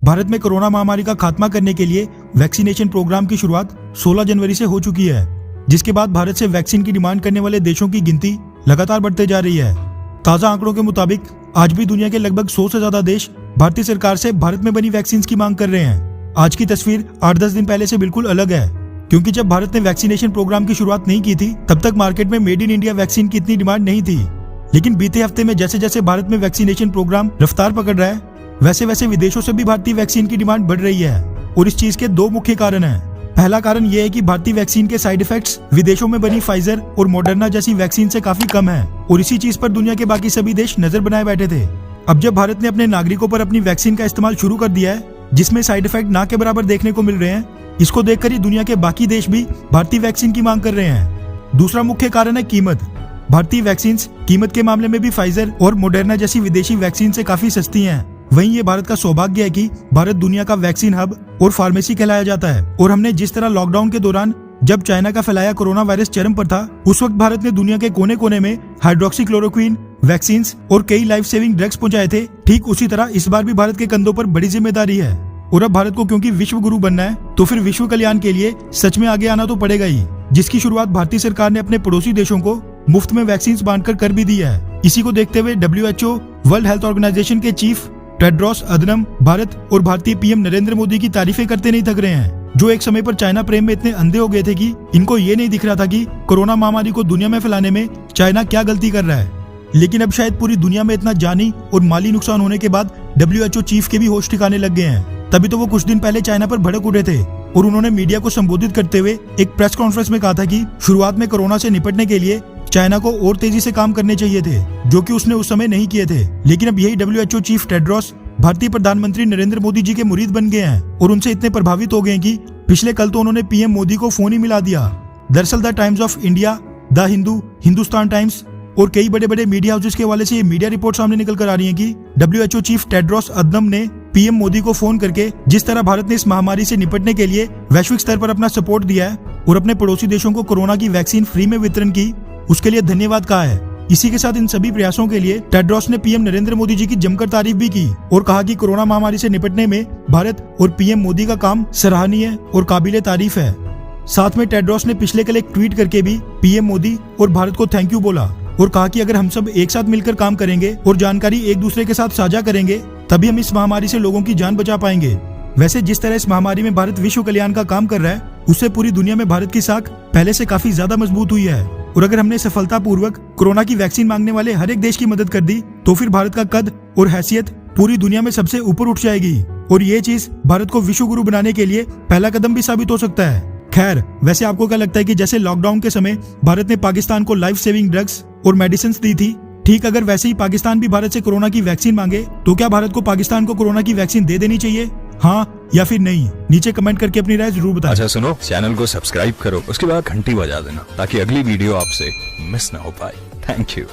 भारत में कोरोना महामारी का खात्मा करने के लिए वैक्सीनेशन प्रोग्राम की शुरुआत 16 जनवरी से हो चुकी है, जिसके बाद भारत से वैक्सीन की डिमांड करने वाले देशों की गिनती लगातार बढ़ते जा रही है। ताजा आंकड़ों के मुताबिक आज भी दुनिया के लगभग 100 से ज्यादा देश भारतीय सरकार से भारत में बनी वैक्सीन की मांग कर रहे हैं। आज की तस्वीर 8-10 दिन पहले से बिल्कुल अलग है, क्योंकि जब भारत ने वैक्सीनेशन प्रोग्राम की शुरुआत नहीं की थी तब तक मार्केट में मेड इन इंडिया वैक्सीन की इतनी डिमांड नहीं थी। लेकिन बीते हफ्ते में जैसे जैसे भारत में वैक्सीनेशन प्रोग्राम रफ्तार पकड़ रहा है, वैसे वैसे विदेशों से भी भारतीय वैक्सीन की डिमांड बढ़ रही है। और इस चीज के दो मुख्य कारण हैं। पहला कारण यह है कि भारतीय वैक्सीन के साइड इफेक्ट्स विदेशों में बनी फाइजर और मॉडर्ना जैसी वैक्सीन से काफी कम है, और इसी चीज पर दुनिया के बाकी सभी देश नजर बनाए बैठे थे। अब जब भारत ने अपने नागरिकों पर अपनी वैक्सीन का इस्तेमाल शुरू कर दिया है, जिसमें साइड इफेक्ट ना के बराबर देखने को मिल रहे हैं, इसको देखकर ही दुनिया के बाकी देश भी भारतीय वैक्सीन की मांग कर रहे हैं। दूसरा मुख्य कारण है कीमत। भारतीय वैक्सीन कीमत के मामले में भी फाइजर और मॉडर्ना जैसी विदेशी वैक्सीन से काफी सस्ती हैं। वहीं ये भारत का सौभाग्य है कि भारत दुनिया का वैक्सीन हब और फार्मेसी कहलाया जाता है। और हमने जिस तरह लॉकडाउन के दौरान जब चाइना का फैलाया कोरोना वायरस चरम पर था, उस वक्त भारत ने दुनिया के कोने कोने में हाइड्रोक्सीक्लोरोक्विन वैक्सीन और कई लाइफ सेविंग ड्रग्स पहुंचाए थे। ठीक उसी तरह इस बार भी भारत के कंधों पर बड़ी जिम्मेदारी है। और अब भारत को क्योंकि विश्व गुरु बनना है, तो फिर विश्व कल्याण के लिए सच में आगे आना तो पड़ेगा ही, जिसकी शुरुआत भारतीय सरकार ने अपने पड़ोसी देशों को मुफ्त में वैक्सीन बांटकर कर भी दी है। इसी को देखते हुए WHO वर्ल्ड हेल्थ ऑर्गेनाइजेशन के चीफ टेड्रोस अधनम भारत और भारतीय पीएम नरेंद्र मोदी की तारीफें करते नहीं थक रहे हैं, जो एक समय पर चाइना प्रेम में इतने अंधे हो गए थे कि इनको ये नहीं दिख रहा था कि कोरोना महामारी को दुनिया में फैलाने में चाइना क्या गलती कर रहा है। लेकिन अब शायद पूरी दुनिया में इतना जानी और माली नुकसान होने के बाद WHO चीफ के भी होश ठिकाने लग गए हैं। तभी तो वो कुछ दिन पहले चाइना पर भड़क उठे थे और उन्होंने मीडिया को संबोधित करते हुए एक प्रेस कॉन्फ्रेंस में कहा था कि शुरुआत में कोरोना से निपटने के लिए चाइना को और तेजी से काम करने चाहिए थे, जो कि उसने उस समय नहीं किए थे। लेकिन अब यही WHO चीफ टेड्रोस भारतीय प्रधानमंत्री नरेंद्र मोदी जी के मुरीद बन गए हैं और उनसे इतने प्रभावित हो गए हैं कि पिछले कल तो उन्होंने पीएम मोदी को फोन ही मिला दिया। दरअसल the times of India, the Hindu, Hindustan times और कई बड़े बड़े मीडिया हाउसेस के हवाले से ये मीडिया रिपोर्ट सामने निकल कर आ रही है कि WHO चीफ टेड्रोस अधनम ने पीएम मोदी को फोन करके जिस तरह भारत ने इस महामारी से निपटने के लिए वैश्विक स्तर पर अपना सपोर्ट दिया है और अपने पड़ोसी देशों को कोरोना की वैक्सीन फ्री में वितरण की, उसके लिए धन्यवाद कहा है। इसी के साथ इन सभी प्रयासों के लिए टेड्रोस ने पीएम नरेंद्र मोदी जी की जमकर तारीफ भी की और कहा कि कोरोना महामारी से निपटने में भारत और पीएम मोदी का काम सराहनीय और काबिले तारीफ है। साथ में टेड्रोस ने पिछले कल एक ट्वीट करके भी पीएम मोदी और भारत को थैंक यू बोला और कहा कि अगर हम सब एक साथ मिलकर काम करेंगे और जानकारी एक दूसरे के साथ साझा करेंगे, तभी हम इस महामारी से लोगों की जान बचा पाएंगे। वैसे जिस तरह इस महामारी में भारत विश्व कल्याण का काम कर रहा है, उससे पूरी दुनिया में भारत की साख पहले से काफी ज्यादा मजबूत हुई है। और अगर हमने सफलतापूर्वक कोरोना की वैक्सीन मांगने वाले हर एक देश की मदद कर दी, तो फिर भारत का कद और हैसियत पूरी दुनिया में सबसे ऊपर उठ जाएगी और ये चीज भारत को विश्व गुरु बनाने के लिए पहला कदम भी साबित हो सकता है। खैर, वैसे आपको क्या लगता है कि जैसे लॉकडाउन के समय भारत ने पाकिस्तान को लाइफ सेविंग ड्रग्स और मेडिसिन दी थी, ठीक अगर वैसे ही पाकिस्तान भी भारत से कोरोना की वैक्सीन मांगे, तो क्या भारत को पाकिस्तान को कोरोना की वैक्सीन दे देनी चाहिए? हाँ या फिर नहीं? नीचे कमेंट करके अपनी राय जरूर बताएं। अच्छा सुनो, चैनल को सब्सक्राइब करो, उसके बाद घंटी बजा देना ताकि अगली वीडियो आपसे मिस ना हो पाए। Thank you.